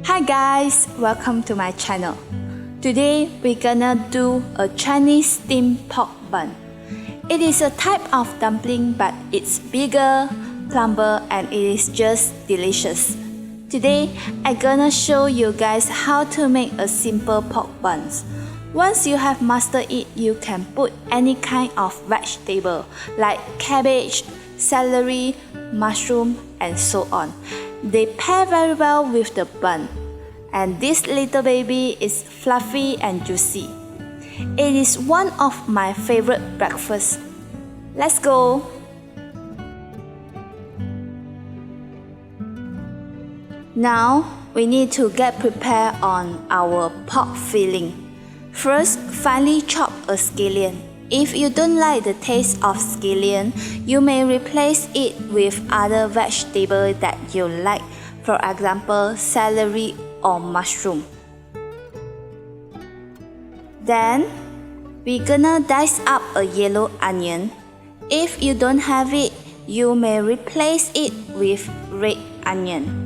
Hi guys, welcome to my channel. Today we're gonna do a Chinese steamed pork bun. It is a type of dumpling but it's bigger, plumper, and it is just delicious. Today I'm gonna show you guys how to make a simple pork buns. Once you have mastered it, you can put any kind of vegetable like cabbage, celery, mushroom, and so on. They pair very well with the bun. And this little baby is fluffy and juicy. It is one of my favorite breakfasts. Let's go! Now, we need to get prepared on our pork filling. First, finely chop a scallion. If you don't like the taste of scallion, you may replace it with other vegetables that you like, for example, celery or mushroom. Then, we're gonna dice up a yellow onion. If you don't have it, you may replace it with red onion.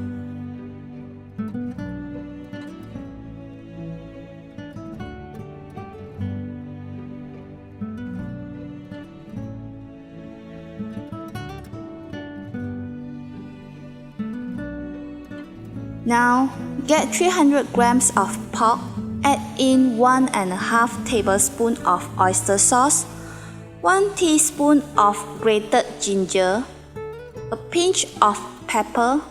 Now, get 300 grams of pork, add in 1½ tablespoon of oyster sauce, 1 teaspoon of grated ginger, a pinch of pepper,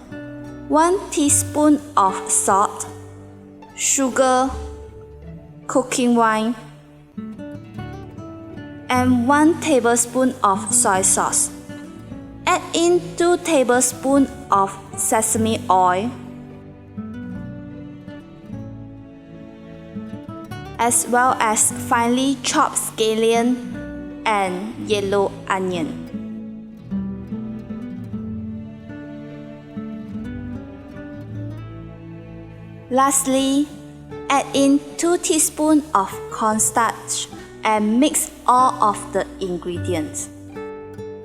1 teaspoon of salt, sugar, cooking wine, and 1 tablespoon of soy sauce. Add in 2 tablespoons of sesame oil, as well as finely chopped scallion and yellow onion. Lastly, add in 2 teaspoons of cornstarch and mix all of the ingredients.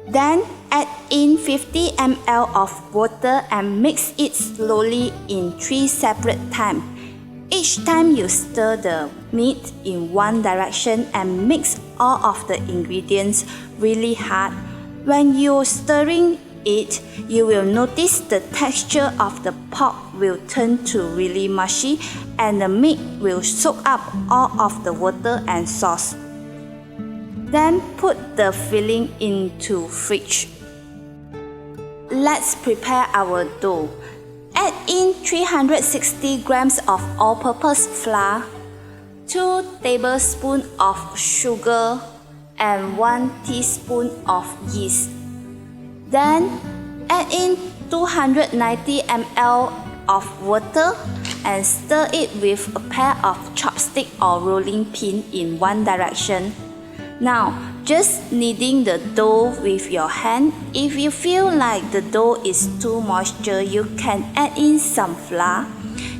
Then add in 50 ml of water and mix it slowly in 3 separate times. Each time you stir the meat in one direction and mix all of the ingredients really hard. When you're stirring it, you will notice the texture of the pork will turn to really mushy and the meat will soak up all of the water and sauce. Then put the filling into fridge. Let's prepare our dough. Add in 360 grams of all-purpose flour, 2 tablespoons of sugar, and 1 teaspoon of yeast. Then add in 290 ml of water and stir it with a pair of chopsticks or rolling pin in one direction. Now, just kneading the dough with your hand. If you feel like the dough is too moisture, you can add in some flour.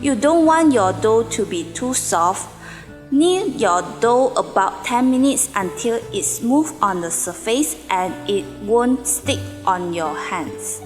You don't want your dough to be too soft. Knead your dough about 10 minutes until it's smooth on the surface and it won't stick on your hands.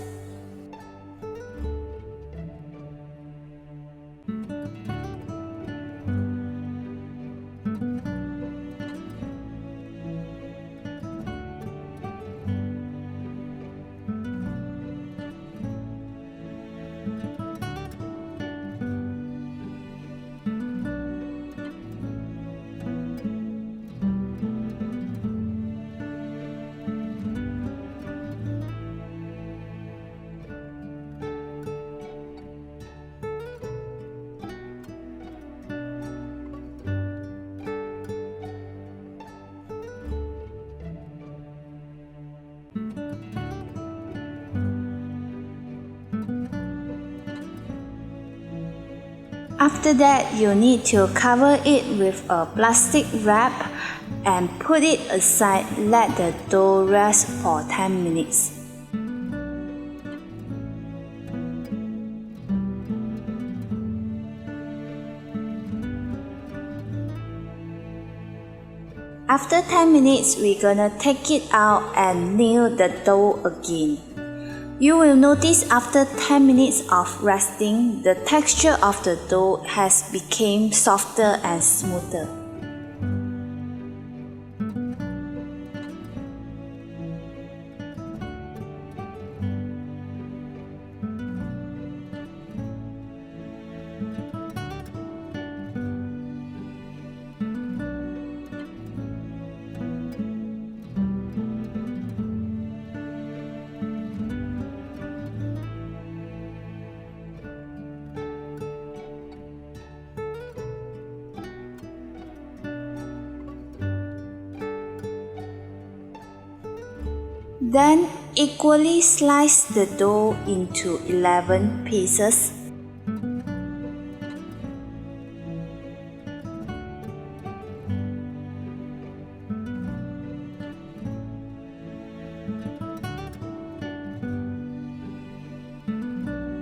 After that, you need to cover it with a plastic wrap and put it aside. Let the dough rest for 10 minutes. After 10 minutes, we're gonna take it out and knead the dough again. You will notice after 10 minutes of resting, the texture of the dough has become softer and smoother. Then equally slice the dough into 11 pieces.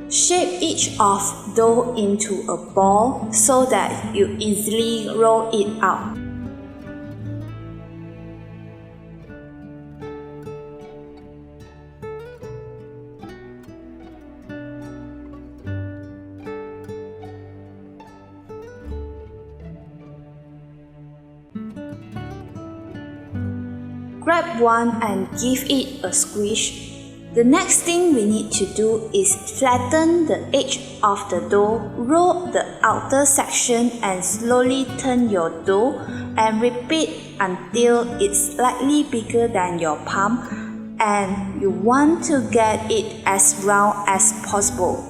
Shape each of dough into a ball so that you easily roll it out. Grab one and give it a squish. The next thing we need to do is flatten the edge of the dough, roll the outer section and slowly turn your dough and repeat until it's slightly bigger than your palm and you want to get it as round as possible.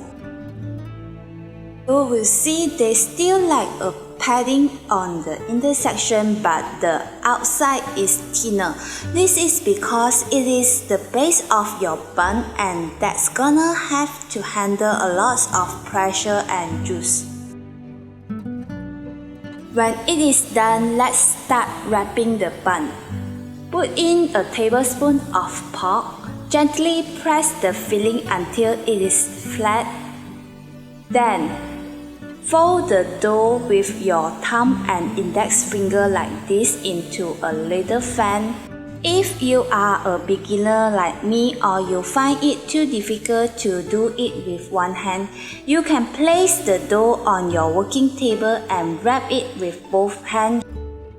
You will see they still like a padding on the intersection but the outside is thinner. This is because it is the base of your bun and that's gonna have to handle a lot of pressure and juice. When it is done, let's start wrapping the bun. Put in a tablespoon of pork. Gently press the filling until it is flat. Then fold the dough with your thumb and index finger like this into a little fan. If you are a beginner like me or you find it too difficult to do it with one hand, you can place the dough on your working table and wrap it with both hands.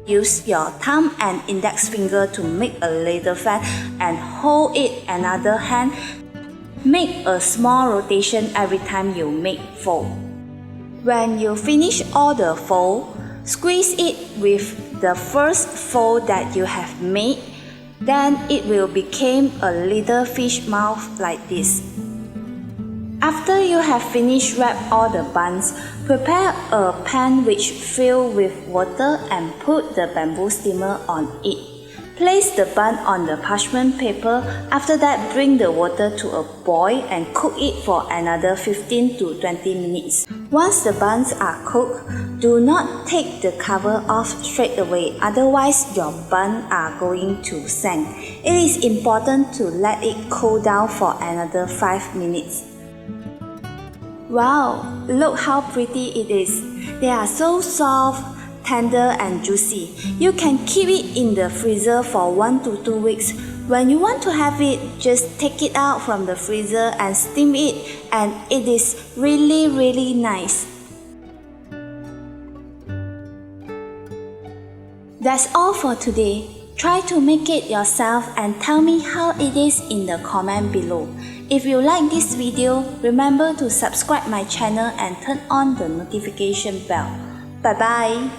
Use your thumb and index finger to make a little fan and hold it another hand. Make a small rotation every time you make fold. When you finish all the fold, squeeze it with the first fold that you have made, then it will become a little fish mouth like this. After you have finished wrap all the buns, prepare a pan which fill with water and put the bamboo steamer on it. Place the bun on the parchment paper. After that, bring the water to a boil and cook it for another 15 to 20 minutes. Once the buns are cooked, do not take the cover off straight away, otherwise your buns are going to sink. It is important to let it cool down for another 5 minutes. Wow, look how pretty it is. They are so soft, tender and juicy. You can keep it in the freezer for 1 to 2 weeks. When you want to have it, just take it out from the freezer and steam it, and it is really nice. That's all for today. Try to make it yourself and tell me how it is in the comment below. If you like this video, remember to subscribe my channel and turn on the notification bell. Bye bye.